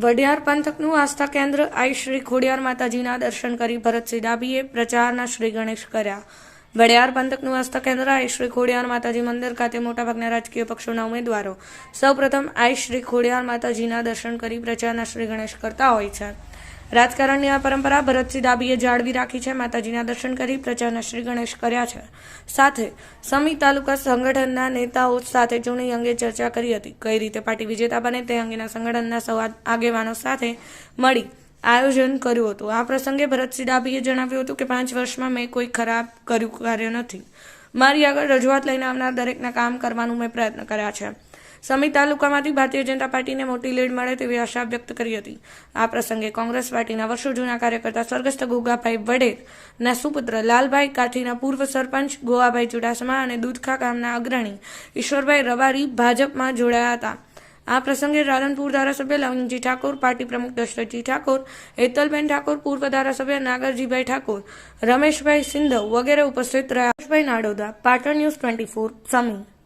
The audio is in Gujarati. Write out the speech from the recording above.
વઢિયાર પંથકનું આસ્થા કેન્દ્ર આઈ શ્રી ખોડિયાર માતાજીના દર્શન કરી ભરતસિંહ ડાભીએ પ્રચારના શ્રી ગણેશ કર્યા. વઢિયાર પંથકનું આસ્થા કેન્દ્ર આઈ શ્રી ખોડિયાર માતાજી મંદિર ખાતે મોટાભાગના રાજકીય પક્ષોના ઉમેદવારો સૌપ્રથમ આઈ શ્રી ખોડિયાર માતાજીના દર્શન કરી પ્રચારના શ્રી ગણેશ કરતા હોય છે. રાજકારણની આ પરંપરા ભરતસિંહ ડાભીએ જાળવી રાખી છે. માતાજીના દર્શન કરી પ્રચારના શ્રી ગણેશ કર્યા છે. સાથે સમી તાલુકા સંગઠનના નેતાઓ સાથે ચૂંટણી અંગે ચર્ચા કરી હતી. કઈ રીતે પાર્ટી વિજેતા બને તે અંગેના સંગઠનના સૌ આગેવાનો સાથે મળી આયોજન કર્યું હતું. આ પ્રસંગે ભરતસિંહ ડાભીએ જણાવ્યું હતું કે 5 વર્ષમાં મેં કોઈ ખરાબ કાર્ય નથી. મારી આગળ રજૂઆત લઈને આવનાર દરેકના કામ કરવાનું મેં પ્રયત્ન કર્યા છે. સમી તાલુકામાંથી ભારતીય જનતા પાર્ટીને મોટી લીડ મળે તેવી આશા વ્યક્ત કરી હતી. આ પ્રસંગે કોંગ્રેસ પાર્ટીના વર્ષો જૂના કાર્યકર્તા સ્વર્ગસ્થ ગોગાભાઈ વડેરના સુપુત્ર લાલભાઈ કાઠીના પૂર્વ સરપંચ ગોવાભાઈ ચુડાસમા અને દૂધખા ગામના અગ્રણી ઈશ્વરભાઈ રવારી ભાજપમાં જોડાયા હતા. આ પ્રસંગે રાધનપુર ધારાસભ્ય લવિંગજી ઠાકોર, પાર્ટી પ્રમુખ દશરથજી ઠાકોર, હેતલબેન ઠાકોર, પૂર્વ ધારાસભ્ય નાગરજીભાઈ ઠાકોર, રમેશભાઈ સિંધવ વગેરે ઉપસ્થિત રહ્યા. નાડોદા, પાટણ ન્યૂઝ 24, સમી.